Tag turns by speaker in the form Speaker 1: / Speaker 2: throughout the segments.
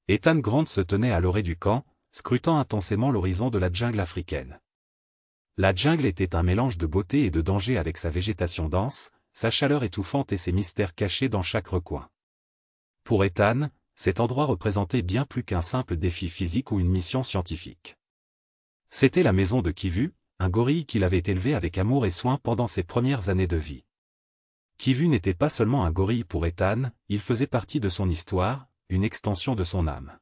Speaker 1: Ethan Grant se tenait à l'orée du camp, scrutant intensément l'horizon de la jungle africaine. La jungle était un mélange de beauté et de danger avec sa végétation dense, sa chaleur étouffante et ses mystères cachés dans chaque recoin. Pour Ethan, cet endroit représentait bien plus qu'un simple défi physique ou une mission scientifique. C'était la maison de Kivu, un gorille qu'il avait élevé avec amour et soin pendant ses premières années de vie. Kivu n'était pas seulement un gorille pour Ethan, il faisait partie de son histoire, une extension de son âme.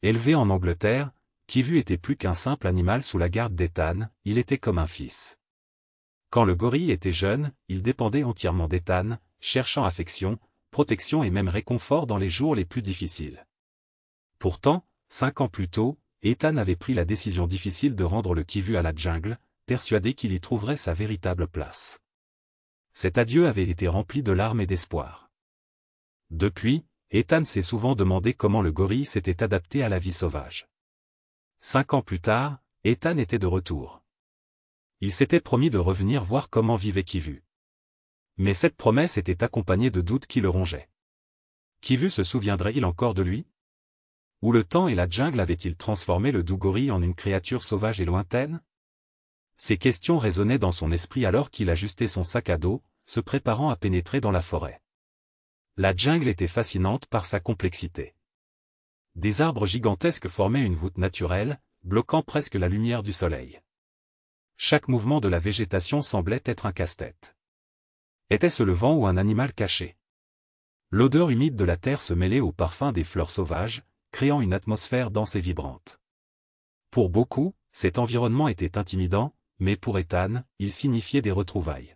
Speaker 1: Élevé en Angleterre, Kivu était plus qu'un simple animal sous la garde d'Ethan, il était comme un fils. Quand le gorille était jeune, il dépendait entièrement d'Ethan, cherchant affection, protection et même réconfort dans les jours les plus difficiles. Pourtant, 5 ans plus tôt, Ethan avait pris la décision difficile de rendre le Kivu à la jungle, persuadé qu'il y trouverait sa véritable place. Cet adieu avait été rempli de larmes et d'espoir. Depuis, Ethan s'est souvent demandé comment le gorille s'était adapté à la vie sauvage. 5 ans plus tard, Ethan était de retour. Il s'était promis de revenir voir comment vivait Kivu. Mais cette promesse était accompagnée de doutes qui le rongeaient. Kivu se souviendrait-il encore de lui? Ou le temps et la jungle avaient-ils transformé le doux gorille en une créature sauvage et lointaine? Ces questions résonnaient dans son esprit alors qu'il ajustait son sac à dos, se préparant à pénétrer dans la forêt. La jungle était fascinante par sa complexité. Des arbres gigantesques formaient une voûte naturelle, bloquant presque la lumière du soleil. Chaque mouvement de la végétation semblait être un casse-tête. Était-ce le vent ou un animal caché? L'odeur humide de la terre se mêlait au parfum des fleurs sauvages, créant une atmosphère dense et vibrante. Pour beaucoup, cet environnement était intimidant, mais pour Ethan, il signifiait des retrouvailles.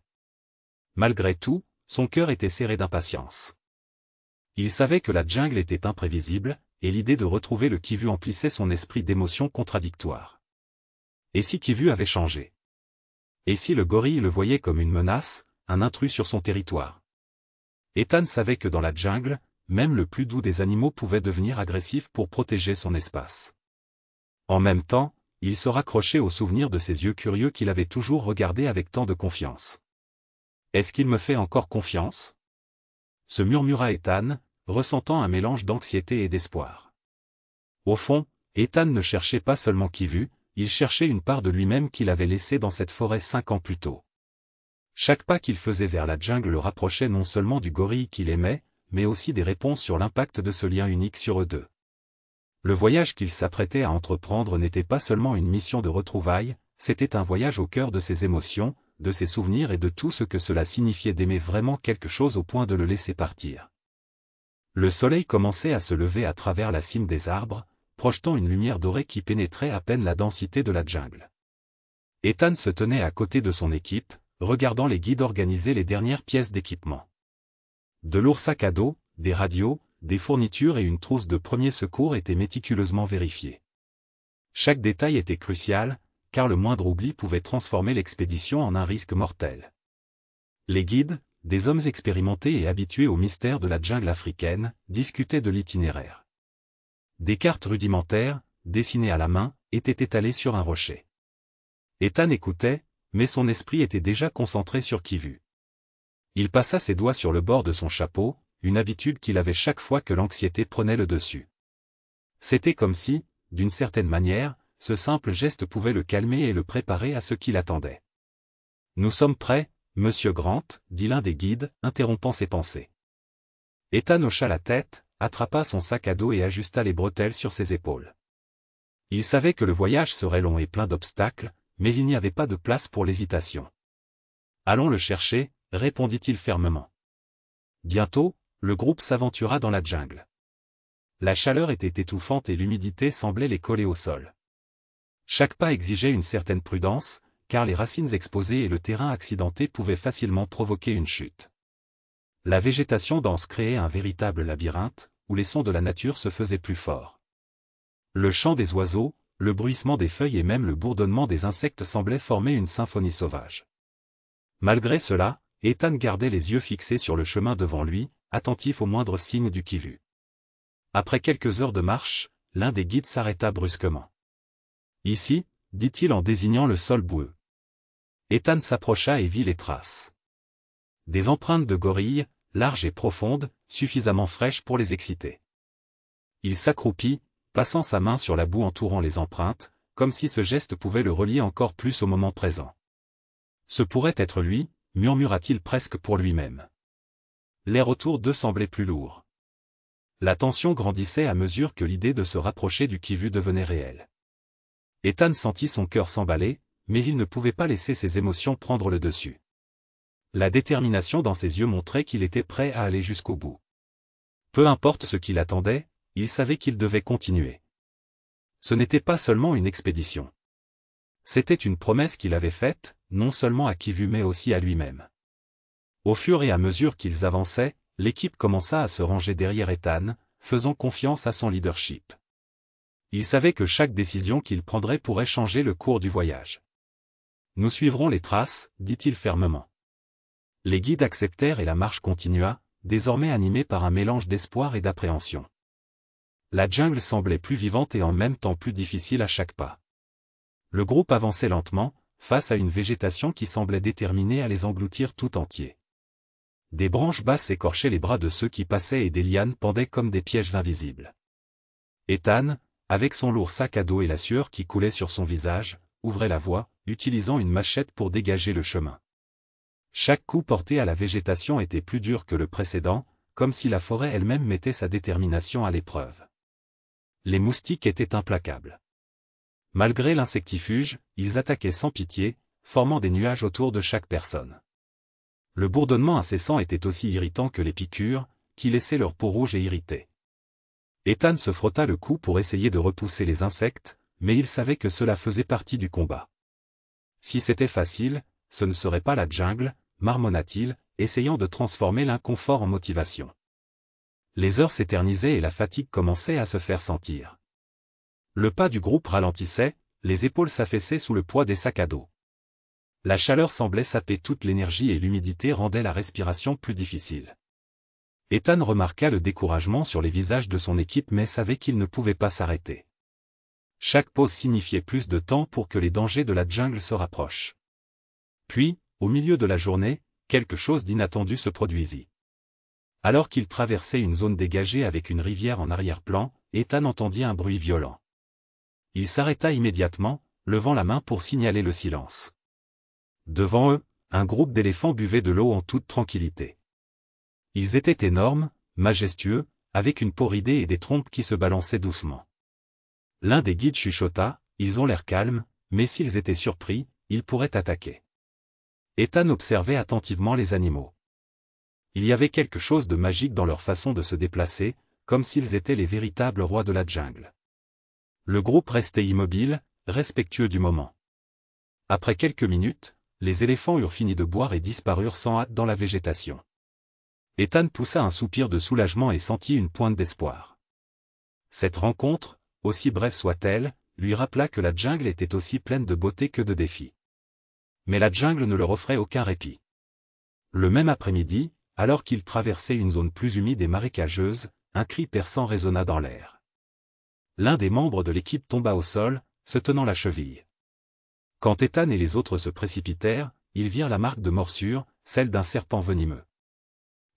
Speaker 1: Malgré tout, son cœur était serré d'impatience. Il savait que la jungle était imprévisible, et l'idée de retrouver le Kivu emplissait son esprit d'émotions contradictoires. Et si Kivu avait changé? Et si le gorille le voyait comme une menace, un intrus sur son territoire? Ethan savait que dans la jungle, même le plus doux des animaux pouvait devenir agressif pour protéger son espace. En même temps, il se raccrochait au souvenir de ses yeux curieux qu'il avait toujours regardés avec tant de confiance. « Est-ce qu'il me fait encore confiance ?» se murmura Ethan, ressentant un mélange d'anxiété et d'espoir. Au fond, Ethan ne cherchait pas seulement Kivu, il cherchait une part de lui-même qu'il avait laissée dans cette forêt 5 ans plus tôt. Chaque pas qu'il faisait vers la jungle le rapprochait non seulement du gorille qu'il aimait, mais aussi des réponses sur l'impact de ce lien unique sur eux deux. Le voyage qu'il s'apprêtait à entreprendre n'était pas seulement une mission de retrouvailles, c'était un voyage au cœur de ses émotions, de ses souvenirs et de tout ce que cela signifiait d'aimer vraiment quelque chose au point de le laisser partir. Le soleil commençait à se lever à travers la cime des arbres, projetant une lumière dorée qui pénétrait à peine la densité de la jungle. Ethan se tenait à côté de son équipe, regardant les guides organiser les dernières pièces d'équipement. De lourds sacs à dos, des radios, des fournitures et une trousse de premiers secours étaient méticuleusement vérifiés. Chaque détail était crucial, car le moindre oubli pouvait transformer l'expédition en un risque mortel. Les guides, des hommes expérimentés et habitués aux mystères de la jungle africaine, discutaient de l'itinéraire. Des cartes rudimentaires, dessinées à la main, étaient étalées sur un rocher. Ethan écoutait, mais son esprit était déjà concentré sur Kivu. Il passa ses doigts sur le bord de son chapeau, une habitude qu'il avait chaque fois que l'anxiété prenait le dessus. C'était comme si, d'une certaine manière, ce simple geste pouvait le calmer et le préparer à ce qui l'attendait. « Nous sommes prêts, Monsieur Grant, » dit l'un des guides, interrompant ses pensées. Ethan hocha la tête, attrapa son sac à dos et ajusta les bretelles sur ses épaules. Il savait que le voyage serait long et plein d'obstacles, mais il n'y avait pas de place pour l'hésitation. « Allons le chercher, » répondit-il fermement. Bientôt, le groupe s'aventura dans la jungle. La chaleur était étouffante et l'humidité semblait les coller au sol. Chaque pas exigeait une certaine prudence, car les racines exposées et le terrain accidenté pouvaient facilement provoquer une chute. La végétation dense créait un véritable labyrinthe, où les sons de la nature se faisaient plus forts. Le chant des oiseaux, le bruissement des feuilles et même le bourdonnement des insectes semblaient former une symphonie sauvage. Malgré cela, Ethan gardait les yeux fixés sur le chemin devant lui, attentif aux moindres signes du Kivu. Après quelques heures de marche, l'un des guides s'arrêta brusquement. « Ici » dit-il en désignant le sol boueux. Ethan s'approcha et vit les traces. Des empreintes de gorille, larges et profondes, suffisamment fraîches pour les exciter. Il s'accroupit, passant sa main sur la boue entourant les empreintes, comme si ce geste pouvait le relier encore plus au moment présent. Ce pourrait être lui, murmura-t-il presque pour lui-même. L'air autour d'eux semblait plus lourd. La tension grandissait à mesure que l'idée de se rapprocher du qui-vu devenait réelle. Ethan sentit son cœur s'emballer, mais il ne pouvait pas laisser ses émotions prendre le dessus. La détermination dans ses yeux montrait qu'il était prêt à aller jusqu'au bout. Peu importe ce qui l'attendait, il savait qu'il devait continuer. Ce n'était pas seulement une expédition. C'était une promesse qu'il avait faite, non seulement à qui-vu mais aussi à lui-même. Au fur et à mesure qu'ils avançaient, l'équipe commença à se ranger derrière Ethan, faisant confiance à son leadership. Il savait que chaque décision qu'il prendrait pourrait changer le cours du voyage. Nous suivrons les traces, dit-il fermement. Les guides acceptèrent et la marche continua, désormais animée par un mélange d'espoir et d'appréhension. La jungle semblait plus vivante et en même temps plus difficile à chaque pas. Le groupe avançait lentement, face à une végétation qui semblait déterminée à les engloutir tout entiers. Des branches basses écorchaient les bras de ceux qui passaient et des lianes pendaient comme des pièges invisibles. Ethan, avec son lourd sac à dos et la sueur qui coulait sur son visage, ouvrait la voie, utilisant une machette pour dégager le chemin. Chaque coup porté à la végétation était plus dur que le précédent, comme si la forêt elle-même mettait sa détermination à l'épreuve. Les moustiques étaient implacables. Malgré l'insectifuge, ils attaquaient sans pitié, formant des nuages autour de chaque personne. Le bourdonnement incessant était aussi irritant que les piqûres, qui laissaient leur peau rouge et irritée. Ethan se frotta le cou pour essayer de repousser les insectes, mais il savait que cela faisait partie du combat. Si c'était facile, ce ne serait pas la jungle, marmonna-t-il, essayant de transformer l'inconfort en motivation. Les heures s'éternisaient et la fatigue commençait à se faire sentir. Le pas du groupe ralentissait, les épaules s'affaissaient sous le poids des sacs à dos. La chaleur semblait saper toute l'énergie et l'humidité rendait la respiration plus difficile. Ethan remarqua le découragement sur les visages de son équipe mais savait qu'il ne pouvait pas s'arrêter. Chaque pause signifiait plus de temps pour que les dangers de la jungle se rapprochent. Puis, au milieu de la journée, quelque chose d'inattendu se produisit. Alors qu'il traversait une zone dégagée avec une rivière en arrière-plan, Ethan entendit un bruit violent. Il s'arrêta immédiatement, levant la main pour signaler le silence. Devant eux, un groupe d'éléphants buvait de l'eau en toute tranquillité. Ils étaient énormes, majestueux, avec une peau ridée et des trompes qui se balançaient doucement. L'un des guides chuchota, « Ils ont l'air calmes, mais s'ils étaient surpris, ils pourraient attaquer. » Ethan observait attentivement les animaux. Il y avait quelque chose de magique dans leur façon de se déplacer, comme s'ils étaient les véritables rois de la jungle. Le groupe restait immobile, respectueux du moment. Après quelques minutes, les éléphants eurent fini de boire et disparurent sans hâte dans la végétation. Ethan poussa un soupir de soulagement et sentit une pointe d'espoir. Cette rencontre, aussi brève soit-elle, lui rappela que la jungle était aussi pleine de beauté que de défis. Mais la jungle ne leur offrait aucun répit. Le même après-midi, alors qu'ils traversaient une zone plus humide et marécageuse, un cri perçant résonna dans l'air. L'un des membres de l'équipe tomba au sol, se tenant la cheville. Quand Ethan et les autres se précipitèrent, ils virent la marque de morsure, celle d'un serpent venimeux.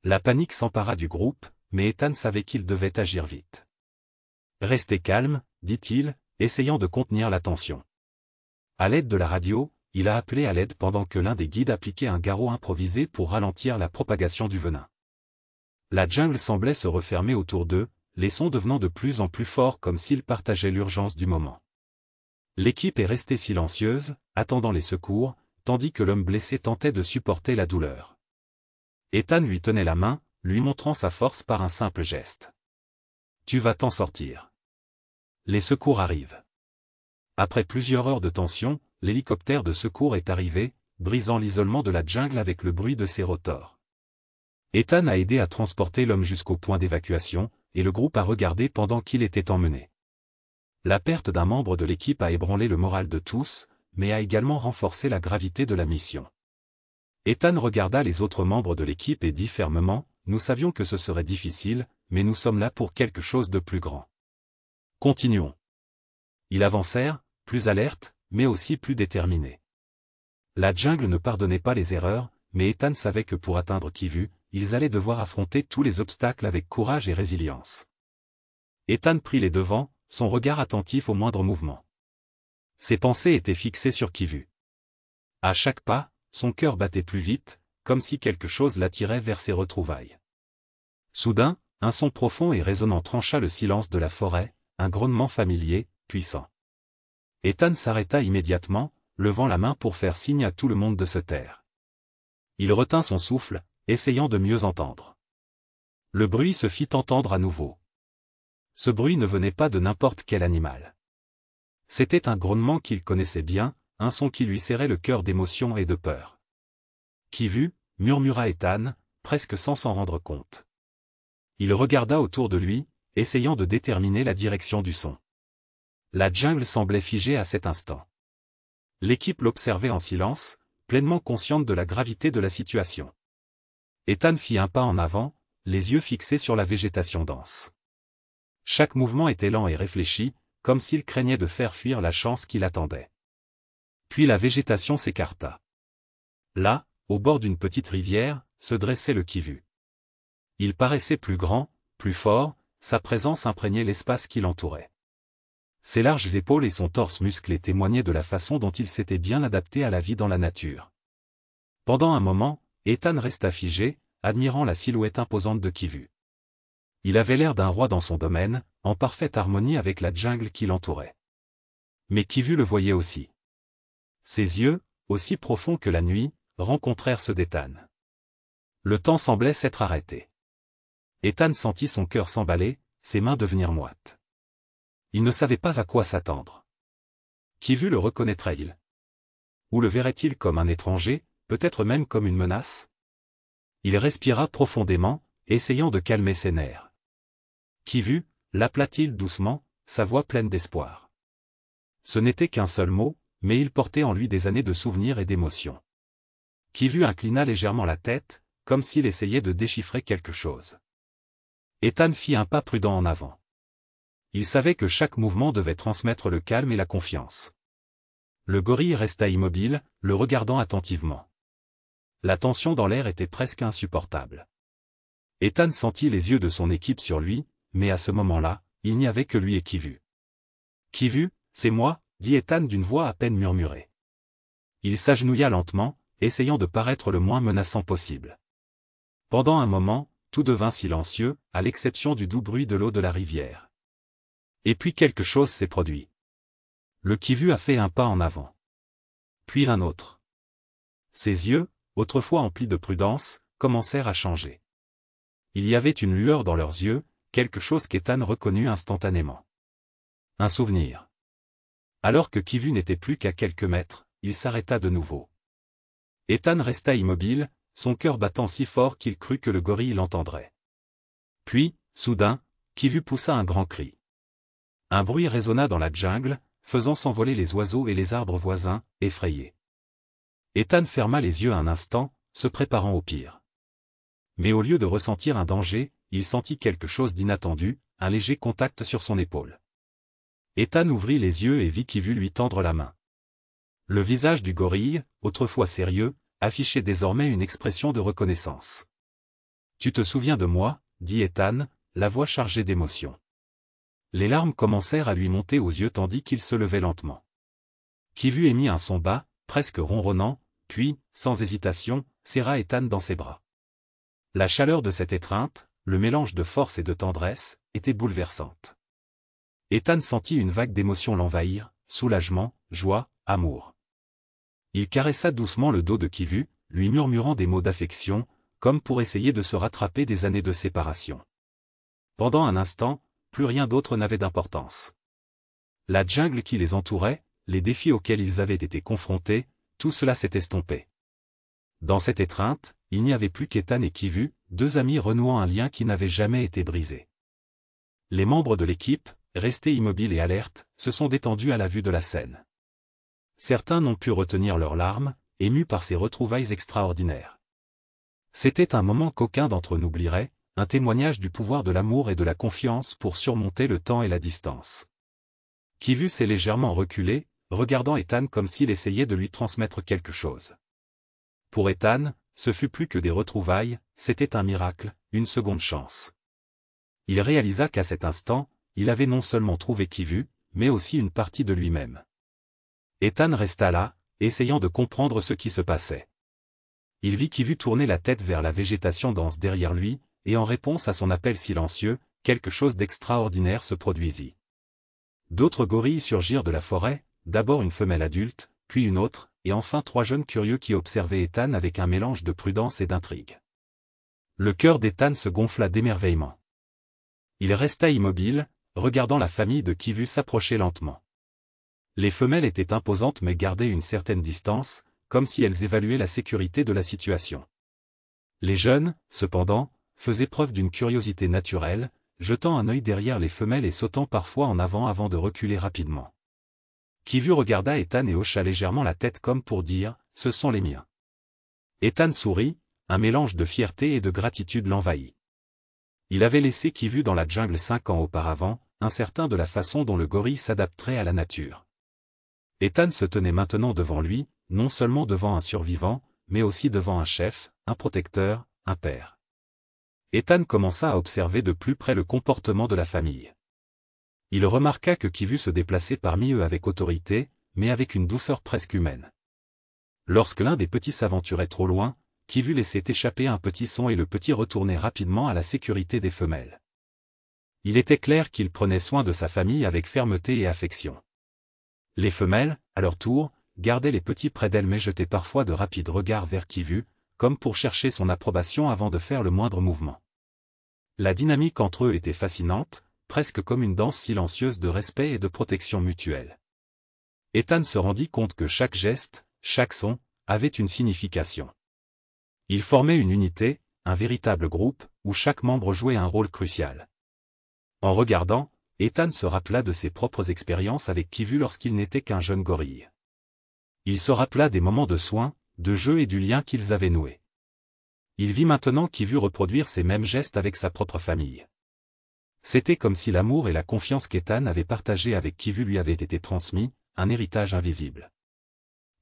Speaker 1: La panique s'empara du groupe, mais Ethan savait qu'il devait agir vite. « Restez calme, dit-il, essayant de contenir la tension. À l'aide de la radio, il a appelé à l'aide pendant que l'un des guides appliquait un garrot improvisé pour ralentir la propagation du venin. La jungle semblait se refermer autour d'eux, les sons devenant de plus en plus forts comme s'ils partageaient l'urgence du moment. L'équipe est restée silencieuse, attendant les secours, tandis que l'homme blessé tentait de supporter la douleur. Ethan lui tenait la main, lui montrant sa force par un simple geste. « Tu vas t'en sortir. Les secours arrivent. » Après plusieurs heures de tension, l'hélicoptère de secours est arrivé, brisant l'isolement de la jungle avec le bruit de ses rotors. Ethan a aidé à transporter l'homme jusqu'au point d'évacuation, et le groupe a regardé pendant qu'il était emmené. La perte d'un membre de l'équipe a ébranlé le moral de tous, mais a également renforcé la gravité de la mission. Ethan regarda les autres membres de l'équipe et dit fermement, « Nous savions que ce serait difficile, mais nous sommes là pour quelque chose de plus grand. Continuons. » Ils avancèrent, plus alertes, mais aussi plus déterminés. La jungle ne pardonnait pas les erreurs, mais Ethan savait que pour atteindre qui-vu, ils allaient devoir affronter tous les obstacles avec courage et résilience. Ethan prit les devants, son regard attentif au moindre mouvement. Ses pensées étaient fixées sur Kivu. À chaque pas, son cœur battait plus vite, comme si quelque chose l'attirait vers ses retrouvailles. Soudain, un son profond et résonnant trancha le silence de la forêt, un grognement familier, puissant. Ethan s'arrêta immédiatement, levant la main pour faire signe à tout le monde de se taire. Il retint son souffle, essayant de mieux entendre. Le bruit se fit entendre à nouveau. Ce bruit ne venait pas de n'importe quel animal. C'était un grognement qu'il connaissait bien, un son qui lui serrait le cœur d'émotion et de peur. Kivu, murmura Ethan, presque sans s'en rendre compte. Il regarda autour de lui, essayant de déterminer la direction du son. La jungle semblait figée à cet instant. L'équipe l'observait en silence, pleinement consciente de la gravité de la situation. Ethan fit un pas en avant, les yeux fixés sur la végétation dense. Chaque mouvement était lent et réfléchi, comme s'il craignait de faire fuir la chance qui l'attendait. Puis la végétation s'écarta. Là, au bord d'une petite rivière, se dressait le Kivu. Il paraissait plus grand, plus fort, sa présence imprégnait l'espace qui l'entourait. Ses larges épaules et son torse musclé témoignaient de la façon dont il s'était bien adapté à la vie dans la nature. Pendant un moment, Ethan resta figé, admirant la silhouette imposante de Kivu. Il avait l'air d'un roi dans son domaine, en parfaite harmonie avec la jungle qui l'entourait. Mais Kivu le voyait aussi. Ses yeux, aussi profonds que la nuit, rencontrèrent ceux d'Ethan. Le temps semblait s'être arrêté. Ethan sentit son cœur s'emballer, ses mains devenir moites. Il ne savait pas à quoi s'attendre. Kivu le reconnaîtrait-il? Ou le verrait-il comme un étranger, peut-être même comme une menace? Il respira profondément, essayant de calmer ses nerfs. Kivu, l'appela-t-il doucement, sa voix pleine d'espoir. Ce n'était qu'un seul mot, mais il portait en lui des années de souvenirs et d'émotions. Kivu inclina légèrement la tête, comme s'il essayait de déchiffrer quelque chose. Ethan fit un pas prudent en avant. Il savait que chaque mouvement devait transmettre le calme et la confiance. Le gorille resta immobile, le regardant attentivement. La tension dans l'air était presque insupportable. Ethan sentit les yeux de son équipe sur lui, mais à ce moment-là, il n'y avait que lui et Kivu. « Kivu, c'est moi » dit Ethan d'une voix à peine murmurée. Il s'agenouilla lentement, essayant de paraître le moins menaçant possible. Pendant un moment, tout devint silencieux, à l'exception du doux bruit de l'eau de la rivière. Et puis quelque chose s'est produit. Le Kivu a fait un pas en avant. Puis un autre. Ses yeux, autrefois emplis de prudence, commencèrent à changer. Il y avait une lueur dans leurs yeux, quelque chose qu'Ethan reconnut instantanément. Un souvenir. Alors que Kivu n'était plus qu'à quelques mètres, il s'arrêta de nouveau. Ethan resta immobile, son cœur battant si fort qu'il crut que le gorille l'entendrait. Puis, soudain, Kivu poussa un grand cri. Un bruit résonna dans la jungle, faisant s'envoler les oiseaux et les arbres voisins, effrayés. Ethan ferma les yeux un instant, se préparant au pire. Mais au lieu de ressentir un danger, il sentit quelque chose d'inattendu, un léger contact sur son épaule. Ethan ouvrit les yeux et vit Kivu lui tendre la main. Le visage du gorille, autrefois sérieux, affichait désormais une expression de reconnaissance. « Tu te souviens de moi » dit Ethan, la voix chargée d'émotion. Les larmes commencèrent à lui monter aux yeux tandis qu'il se levait lentement. Kivu émit un son bas, presque ronronnant, puis, sans hésitation, serra Ethan dans ses bras. La chaleur de cette étreinte, le mélange de force et de tendresse, était bouleversante. Ethan sentit une vague d'émotions l'envahir, soulagement, joie, amour. Il caressa doucement le dos de Kivu, lui murmurant des mots d'affection, comme pour essayer de se rattraper des années de séparation. Pendant un instant, plus rien d'autre n'avait d'importance. La jungle qui les entourait, les défis auxquels ils avaient été confrontés, tout cela s'est estompé. Dans cette étreinte, il n'y avait plus qu'Ethan et Kivu, deux amis renouant un lien qui n'avait jamais été brisé. Les membres de l'équipe, restés immobiles et alertes, se sont détendus à la vue de la scène. Certains n'ont pu retenir leurs larmes, émus par ces retrouvailles extraordinaires. C'était un moment qu'aucun d'entre eux n'oublierait, un témoignage du pouvoir de l'amour et de la confiance pour surmonter le temps et la distance. Kivu s'est légèrement reculé, regardant Ethan comme s'il essayait de lui transmettre quelque chose. Pour Ethan, ce fut plus que des retrouvailles, c'était un miracle, une seconde chance. Il réalisa qu'à cet instant, il avait non seulement trouvé Kivu, mais aussi une partie de lui-même. Ethan resta là, essayant de comprendre ce qui se passait. Il vit Kivu tourner la tête vers la végétation dense derrière lui, et en réponse à son appel silencieux, quelque chose d'extraordinaire se produisit. D'autres gorilles surgirent de la forêt, d'abord une femelle adulte, puis une autre, et enfin 3 jeunes curieux qui observaient Ethan avec un mélange de prudence et d'intrigue. Le cœur d'Ethan se gonfla d'émerveillement. Il resta immobile, regardant la famille de Kivu s'approcher lentement. Les femelles étaient imposantes mais gardaient une certaine distance, comme si elles évaluaient la sécurité de la situation. Les jeunes, cependant, faisaient preuve d'une curiosité naturelle, jetant un œil derrière les femelles et sautant parfois en avant de reculer rapidement. Kivu regarda Ethan et hocha légèrement la tête comme pour dire « ce sont les miens ». Ethan sourit, un mélange de fierté et de gratitude l'envahit. Il avait laissé Kivu dans la jungle 5 ans auparavant, incertain de la façon dont le gorille s'adapterait à la nature. Ethan se tenait maintenant devant lui, non seulement devant un survivant, mais aussi devant un chef, un protecteur, un père. Ethan commença à observer de plus près le comportement de la famille. Il remarqua que Kivu se déplaçait parmi eux avec autorité, mais avec une douceur presque humaine. Lorsque l'un des petits s'aventurait trop loin, Kivu laissait échapper un petit son et le petit retournait rapidement à la sécurité des femelles. Il était clair qu'il prenait soin de sa famille avec fermeté et affection. Les femelles, à leur tour, gardaient les petits près d'elles mais jetaient parfois de rapides regards vers Kivu, comme pour chercher son approbation avant de faire le moindre mouvement. La dynamique entre eux était fascinante, presque comme une danse silencieuse de respect et de protection mutuelle. Ethan se rendit compte que chaque geste, chaque son, avait une signification. Ils formaient une unité, un véritable groupe, où chaque membre jouait un rôle crucial. En regardant, Ethan se rappela de ses propres expériences avec Kivu lorsqu'il n'était qu'un jeune gorille. Il se rappela des moments de soin, de jeu et du lien qu'ils avaient noué. Il vit maintenant Kivu reproduire ces mêmes gestes avec sa propre famille. C'était comme si l'amour et la confiance qu'Ethan avait partagés avec Kivu lui avaient été transmis, un héritage invisible.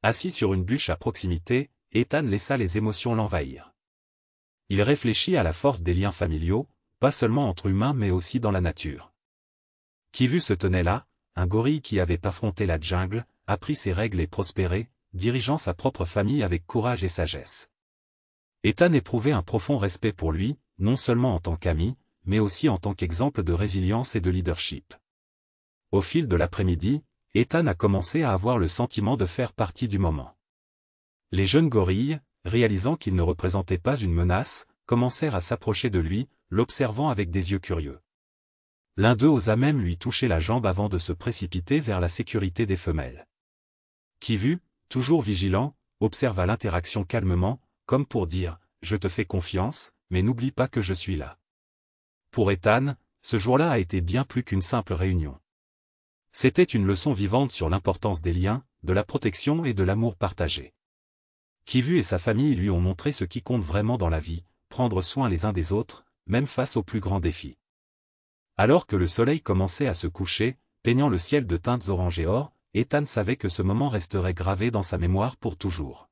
Speaker 1: Assis sur une bûche à proximité, Ethan laissa les émotions l'envahir. Il réfléchit à la force des liens familiaux, pas seulement entre humains mais aussi dans la nature. Kivu se tenait là, un gorille qui avait affronté la jungle, appris ses règles et prospéré, dirigeant sa propre famille avec courage et sagesse. Ethan éprouvait un profond respect pour lui, non seulement en tant qu'ami, mais aussi en tant qu'exemple de résilience et de leadership. Au fil de l'après-midi, Ethan a commencé à avoir le sentiment de faire partie du moment. Les jeunes gorilles, réalisant qu'il ne représentait pas une menace, commencèrent à s'approcher de lui, l'observant avec des yeux curieux. L'un d'eux osa même lui toucher la jambe avant de se précipiter vers la sécurité des femelles. Kivu, toujours vigilant, observa l'interaction calmement, comme pour dire « Je te fais confiance, mais n'oublie pas que je suis là ». Pour Ethan, ce jour-là a été bien plus qu'une simple réunion. C'était une leçon vivante sur l'importance des liens, de la protection et de l'amour partagé. Kivu et sa famille lui ont montré ce qui compte vraiment dans la vie, prendre soin les uns des autres, même face aux plus grands défis. Alors que le soleil commençait à se coucher, peignant le ciel de teintes orange et or, Ethan savait que ce moment resterait gravé dans sa mémoire pour toujours.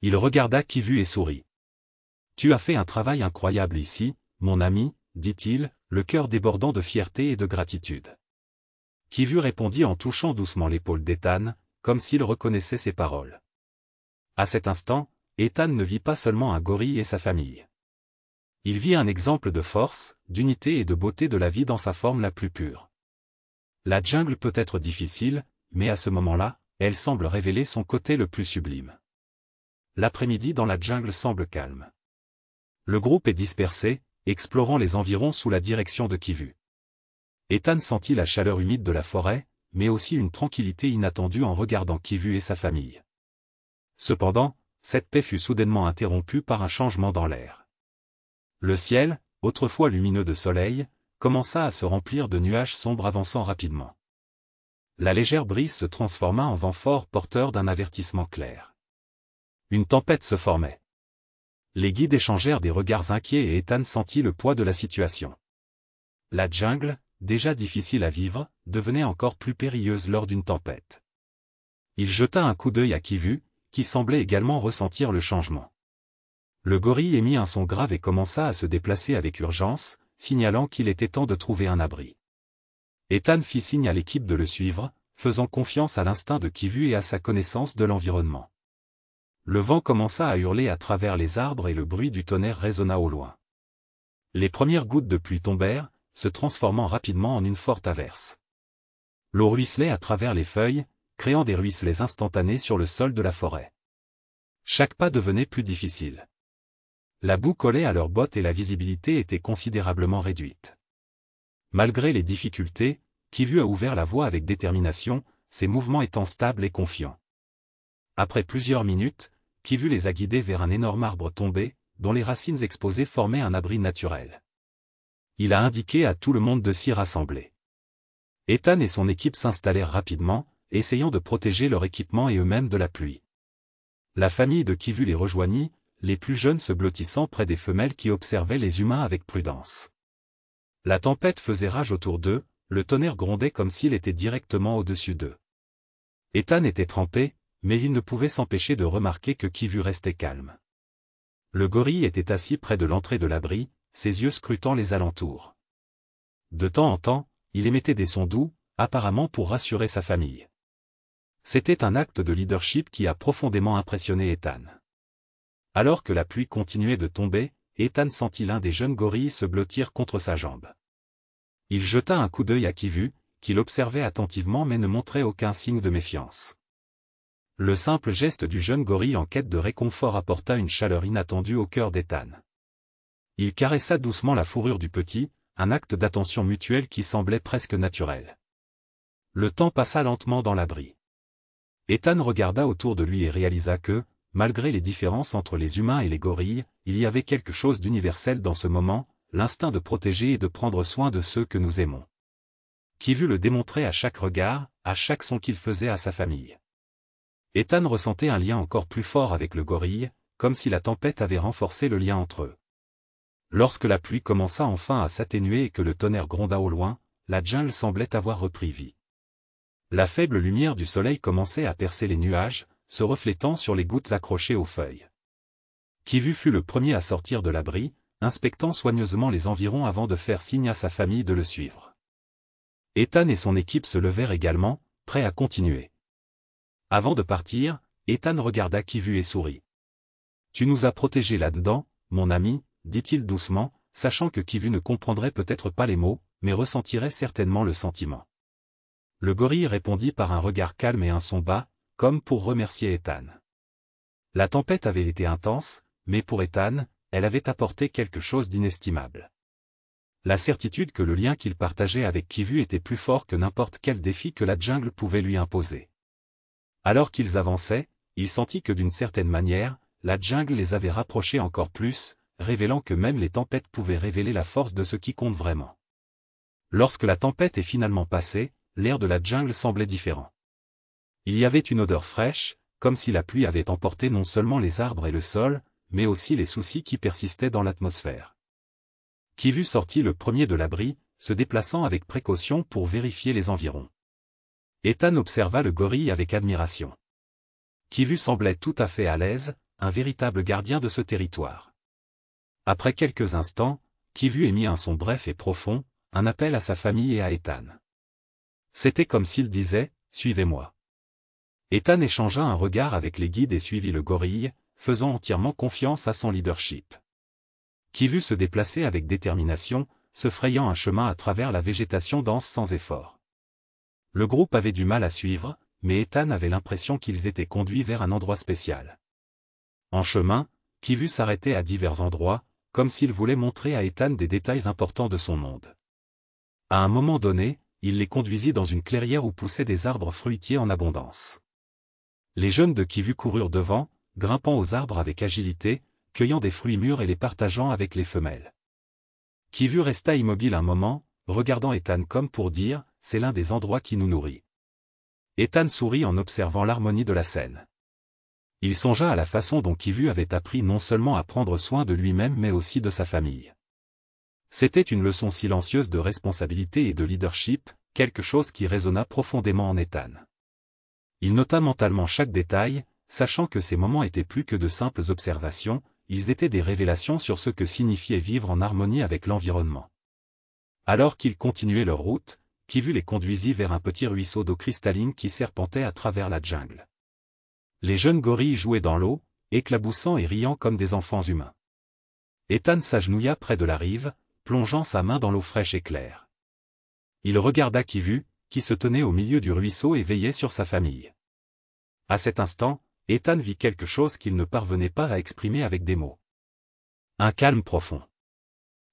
Speaker 1: Il regarda Kivu et sourit. « Tu as fait un travail incroyable ici, mon ami, dit-il, le cœur débordant de fierté et de gratitude. » Kivu répondit en touchant doucement l'épaule d'Ethan, comme s'il reconnaissait ses paroles. À cet instant, Ethan ne vit pas seulement un gorille et sa famille. Il vit un exemple de force, d'unité et de beauté de la vie dans sa forme la plus pure. La jungle peut être difficile, mais à ce moment-là, elle semble révéler son côté le plus sublime. L'après-midi dans la jungle semble calme. Le groupe est dispersé, explorant les environs sous la direction de Kivu. Ethan sentit la chaleur humide de la forêt, mais aussi une tranquillité inattendue en regardant Kivu et sa famille. Cependant, cette paix fut soudainement interrompue par un changement dans l'air. Le ciel, autrefois lumineux de soleil, commença à se remplir de nuages sombres avançant rapidement. La légère brise se transforma en vent fort porteur d'un avertissement clair. Une tempête se formait. Les guides échangèrent des regards inquiets et Ethan sentit le poids de la situation. La jungle, déjà difficile à vivre, devenait encore plus périlleuse lors d'une tempête. Il jeta un coup d'œil à Kivu, qui semblait également ressentir le changement. Le gorille émit un son grave et commença à se déplacer avec urgence, signalant qu'il était temps de trouver un abri. Ethan fit signe à l'équipe de le suivre, faisant confiance à l'instinct de Kivu et à sa connaissance de l'environnement. Le vent commença à hurler à travers les arbres et le bruit du tonnerre résonna au loin. Les premières gouttes de pluie tombèrent, se transformant rapidement en une forte averse. L'eau ruisselait à travers les feuilles, créant des ruisselets instantanés sur le sol de la forêt. Chaque pas devenait plus difficile. La boue collait à leurs bottes et la visibilité était considérablement réduite. Malgré les difficultés, Kivu a ouvert la voie avec détermination, ses mouvements étant stables et confiants. Après plusieurs minutes, Kivu les a guidés vers un énorme arbre tombé, dont les racines exposées formaient un abri naturel. Il a indiqué à tout le monde de s'y rassembler. Ethan et son équipe s'installèrent rapidement, essayant de protéger leur équipement et eux-mêmes de la pluie. La famille de Kivu les rejoignit, les plus jeunes se blottissant près des femelles qui observaient les humains avec prudence. La tempête faisait rage autour d'eux, le tonnerre grondait comme s'il était directement au-dessus d'eux. Ethan était trempé, mais il ne pouvait s'empêcher de remarquer que Kivu restait calme. Le gorille était assis près de l'entrée de l'abri, ses yeux scrutant les alentours. De temps en temps, il émettait des sons doux, apparemment pour rassurer sa famille. C'était un acte de leadership qui a profondément impressionné Ethan. Alors que la pluie continuait de tomber, Ethan sentit l'un des jeunes gorilles se blottir contre sa jambe. Il jeta un coup d'œil à Kivu, qui l'observait attentivement mais ne montrait aucun signe de méfiance. Le simple geste du jeune gorille en quête de réconfort apporta une chaleur inattendue au cœur d'Ethan. Il caressa doucement la fourrure du petit, un acte d'attention mutuelle qui semblait presque naturel. Le temps passa lentement dans l'abri. Ethan regarda autour de lui et réalisa que, malgré les différences entre les humains et les gorilles, il y avait quelque chose d'universel dans ce moment, l'instinct de protéger et de prendre soin de ceux que nous aimons. Kivu le démontrait à chaque regard, à chaque son qu'il faisait à sa famille. Ethan ressentait un lien encore plus fort avec le gorille, comme si la tempête avait renforcé le lien entre eux. Lorsque la pluie commença enfin à s'atténuer et que le tonnerre gronda au loin, la jungle semblait avoir repris vie. La faible lumière du soleil commençait à percer les nuages, se reflétant sur les gouttes accrochées aux feuilles. Kivu fut le premier à sortir de l'abri, inspectant soigneusement les environs avant de faire signe à sa famille de le suivre. Ethan et son équipe se levèrent également, prêts à continuer. Avant de partir, Ethan regarda Kivu et sourit. « Tu nous as protégés là-dedans, mon ami », dit-il doucement, sachant que Kivu ne comprendrait peut-être pas les mots, mais ressentirait certainement le sentiment. Le gorille répondit par un regard calme et un son bas, comme pour remercier Ethan. La tempête avait été intense, mais pour Ethan, elle avait apporté quelque chose d'inestimable. La certitude que le lien qu'il partageait avec Kivu était plus fort que n'importe quel défi que la jungle pouvait lui imposer. Alors qu'ils avançaient, il sentit que d'une certaine manière, la jungle les avait rapprochés encore plus, révélant que même les tempêtes pouvaient révéler la force de ce qui compte vraiment. Lorsque la tempête est finalement passée, l'air de la jungle semblait différent. Il y avait une odeur fraîche, comme si la pluie avait emporté non seulement les arbres et le sol, mais aussi les soucis qui persistaient dans l'atmosphère. Kivu sortit le premier de l'abri, se déplaçant avec précaution pour vérifier les environs. Ethan observa le gorille avec admiration. Kivu semblait tout à fait à l'aise, un véritable gardien de ce territoire. Après quelques instants, Kivu émit un son bref et profond, un appel à sa famille et à Ethan. C'était comme s'il disait « Suivez-moi ». Ethan échangea un regard avec les guides et suivit le gorille, faisant entièrement confiance à son leadership. Kivu se déplaçait avec détermination, se frayant un chemin à travers la végétation dense sans effort. Le groupe avait du mal à suivre, mais Ethan avait l'impression qu'ils étaient conduits vers un endroit spécial. En chemin, Kivu s'arrêtait à divers endroits, comme s'il voulait montrer à Ethan des détails importants de son monde. À un moment donné, il les conduisit dans une clairière où poussaient des arbres fruitiers en abondance. Les jeunes de Kivu coururent devant, grimpant aux arbres avec agilité, cueillant des fruits mûrs et les partageant avec les femelles. Kivu resta immobile un moment, regardant Ethan comme pour dire « C'est l'un des endroits qui nous nourrit ». Ethan sourit en observant l'harmonie de la scène. Il songea à la façon dont Kivu avait appris non seulement à prendre soin de lui-même mais aussi de sa famille. C'était une leçon silencieuse de responsabilité et de leadership, quelque chose qui résonna profondément en Ethan. Il nota mentalement chaque détail, sachant que ces moments étaient plus que de simples observations, ils étaient des révélations sur ce que signifiait vivre en harmonie avec l'environnement. Alors qu'ils continuaient leur route, Kivu les conduisit vers un petit ruisseau d'eau cristalline qui serpentait à travers la jungle. Les jeunes gorilles jouaient dans l'eau, éclaboussant et riant comme des enfants humains. Ethan s'agenouilla près de la rive, plongeant sa main dans l'eau fraîche et claire. Il regarda Kivu, qui se tenait au milieu du ruisseau et veillait sur sa famille. À cet instant, Ethan vit quelque chose qu'il ne parvenait pas à exprimer avec des mots. Un calme profond.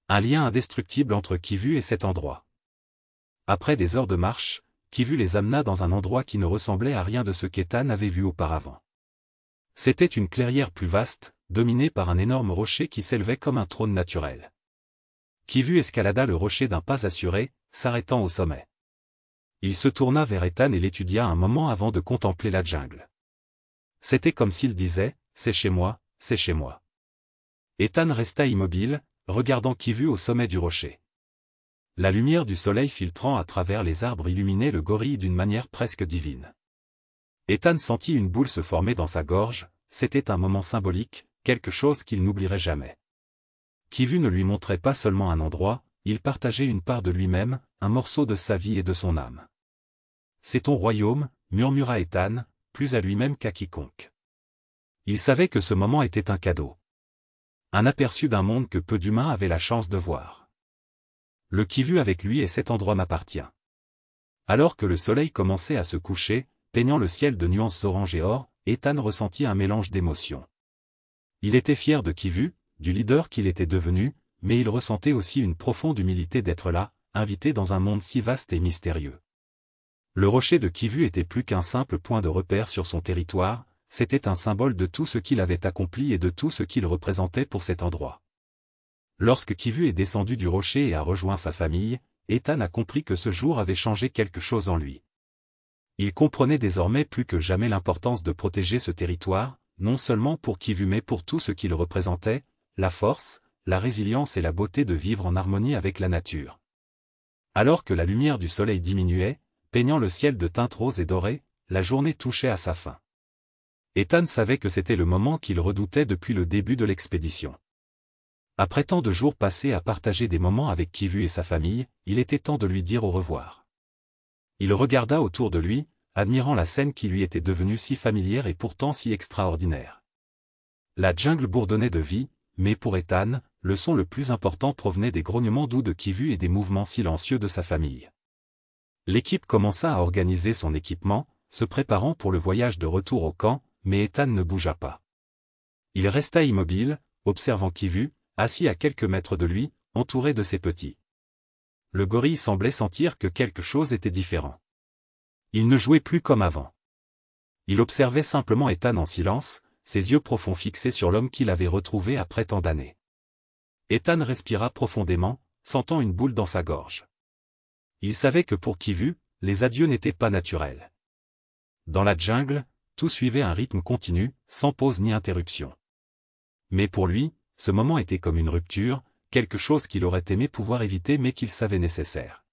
Speaker 1: Un lien indestructible entre Kivu et cet endroit. Après des heures de marche, Kivu les amena dans un endroit qui ne ressemblait à rien de ce qu'Ethan avait vu auparavant. C'était une clairière plus vaste, dominée par un énorme rocher qui s'élevait comme un trône naturel. Kivu escalada le rocher d'un pas assuré, s'arrêtant au sommet. Il se tourna vers Ethan et l'étudia un moment avant de contempler la jungle. C'était comme s'il disait, « C'est chez moi, c'est chez moi ». Ethan resta immobile, regardant Kivu au sommet du rocher. La lumière du soleil filtrant à travers les arbres illuminait le gorille d'une manière presque divine. Ethan sentit une boule se former dans sa gorge, c'était un moment symbolique, quelque chose qu'il n'oublierait jamais. Kivu ne lui montrait pas seulement un endroit, il partageait une part de lui-même, un morceau de sa vie et de son âme. « C'est ton royaume » murmura Ethan, plus à lui-même qu'à quiconque. Il savait que ce moment était un cadeau. Un aperçu d'un monde que peu d'humains avaient la chance de voir. Le Kivu avec lui et cet endroit m'appartient. Alors que le soleil commençait à se coucher, peignant le ciel de nuances orange et or, Ethan ressentit un mélange d'émotions. Il était fier de Kivu, du leader qu'il était devenu, mais il ressentait aussi une profonde humilité d'être là, invité dans un monde si vaste et mystérieux. Le rocher de Kivu était plus qu'un simple point de repère sur son territoire, c'était un symbole de tout ce qu'il avait accompli et de tout ce qu'il représentait pour cet endroit. Lorsque Kivu est descendu du rocher et a rejoint sa famille, Ethan a compris que ce jour avait changé quelque chose en lui. Il comprenait désormais plus que jamais l'importance de protéger ce territoire, non seulement pour Kivu mais pour tout ce qu'il représentait, la force, la résilience et la beauté de vivre en harmonie avec la nature. Alors que la lumière du soleil diminuait, peignant le ciel de teintes roses et dorées, la journée touchait à sa fin. Ethan savait que c'était le moment qu'il redoutait depuis le début de l'expédition. Après tant de jours passés à partager des moments avec Kivu et sa famille, il était temps de lui dire au revoir. Il regarda autour de lui, admirant la scène qui lui était devenue si familière et pourtant si extraordinaire. La jungle bourdonnait de vie, mais pour Ethan, le son le plus important provenait des grognements doux de Kivu et des mouvements silencieux de sa famille. L'équipe commença à organiser son équipement, se préparant pour le voyage de retour au camp, mais Ethan ne bougea pas. Il resta immobile, observant Kivu, assis à quelques mètres de lui, entouré de ses petits. Le gorille semblait sentir que quelque chose était différent. Il ne jouait plus comme avant. Il observait simplement Ethan en silence, ses yeux profonds fixés sur l'homme qu'il avait retrouvé après tant d'années. Ethan respira profondément, sentant une boule dans sa gorge. Il savait que pour Kivu, les adieux n'étaient pas naturels. Dans la jungle, tout suivait un rythme continu, sans pause ni interruption. Mais pour lui, ce moment était comme une rupture, quelque chose qu'il aurait aimé pouvoir éviter mais qu'il savait nécessaire.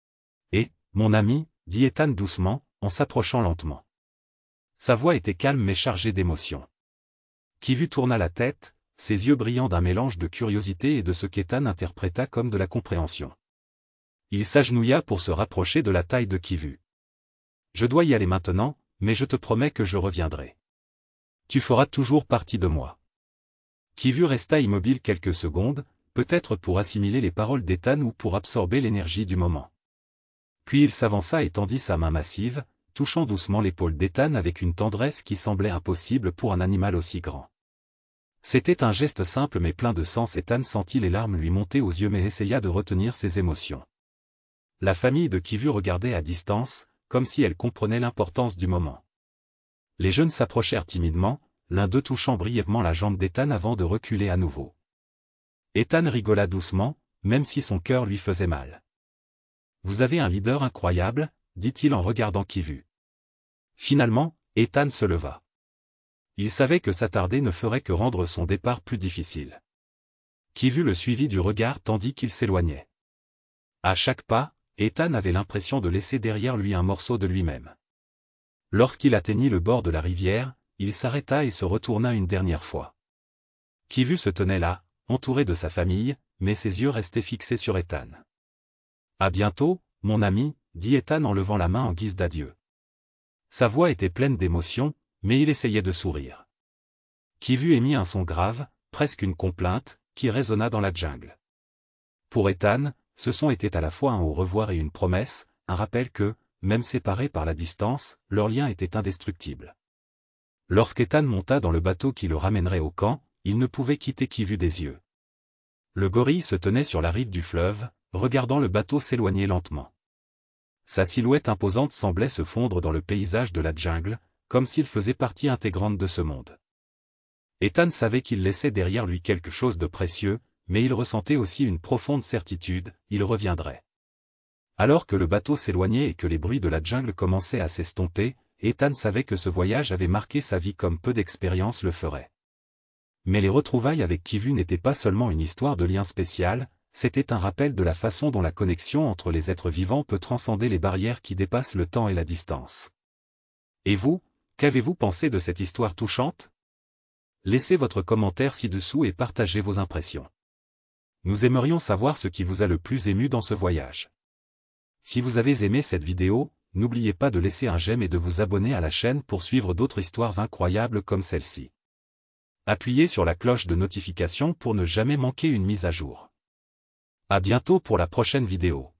Speaker 1: « Et, mon ami » dit Ethan doucement, en s'approchant lentement. Sa voix était calme mais chargée d'émotion. Kivu tourna la tête, ses yeux brillant d'un mélange de curiosité et de ce qu'Ethan interpréta comme de la compréhension. Il s'agenouilla pour se rapprocher de la taille de Kivu. « Je dois y aller maintenant, mais je te promets que je reviendrai. Tu feras toujours partie de moi. » Kivu resta immobile quelques secondes, peut-être pour assimiler les paroles d'Ethan ou pour absorber l'énergie du moment. Puis il s'avança et tendit sa main massive, touchant doucement l'épaule d'Ethan avec une tendresse qui semblait impossible pour un animal aussi grand. C'était un geste simple mais plein de sens. Ethan sentit les larmes lui monter aux yeux mais essaya de retenir ses émotions. La famille de Kivu regardait à distance, comme si elle comprenait l'importance du moment. Les jeunes s'approchèrent timidement, l'un d'eux touchant brièvement la jambe d'Ethan avant de reculer à nouveau. Ethan rigola doucement, même si son cœur lui faisait mal. « Vous avez un leader incroyable » dit-il en regardant Kivu. Finalement, Ethan se leva. Il savait que s'attarder ne ferait que rendre son départ plus difficile. Kivu le suivit du regard tandis qu'il s'éloignait. À chaque pas, Ethan avait l'impression de laisser derrière lui un morceau de lui-même. Lorsqu'il atteignit le bord de la rivière, il s'arrêta et se retourna une dernière fois. Kivu se tenait là, entouré de sa famille, mais ses yeux restaient fixés sur Ethan. « À bientôt, mon ami » dit Ethan en levant la main en guise d'adieu. Sa voix était pleine d'émotion, mais il essayait de sourire. Kivu émit un son grave, presque une complainte, qui résonna dans la jungle. Pour Ethan, ce son était à la fois un au revoir et une promesse, un rappel que, même séparés par la distance, leur lien était indestructible. Lorsqu'Ethan monta dans le bateau qui le ramènerait au camp, il ne pouvait quitter Kivu des yeux. Le gorille se tenait sur la rive du fleuve, regardant le bateau s'éloigner lentement. Sa silhouette imposante semblait se fondre dans le paysage de la jungle, comme s'il faisait partie intégrante de ce monde. Ethan savait qu'il laissait derrière lui quelque chose de précieux, mais il ressentait aussi une profonde certitude, il reviendrait. Alors que le bateau s'éloignait et que les bruits de la jungle commençaient à s'estomper, Ethan savait que ce voyage avait marqué sa vie comme peu d'expérience le ferait. Mais les retrouvailles avec Kivu n'étaient pas seulement une histoire de lien spécial, c'était un rappel de la façon dont la connexion entre les êtres vivants peut transcender les barrières qui dépassent le temps et la distance. Et vous, qu'avez-vous pensé de cette histoire touchante? Laissez votre commentaire ci-dessous et partagez vos impressions. Nous aimerions savoir ce qui vous a le plus ému dans ce voyage. Si vous avez aimé cette vidéo, n'oubliez pas de laisser un j'aime et de vous abonner à la chaîne pour suivre d'autres histoires incroyables comme celle-ci. Appuyez sur la cloche de notification pour ne jamais manquer une mise à jour. À bientôt pour la prochaine vidéo.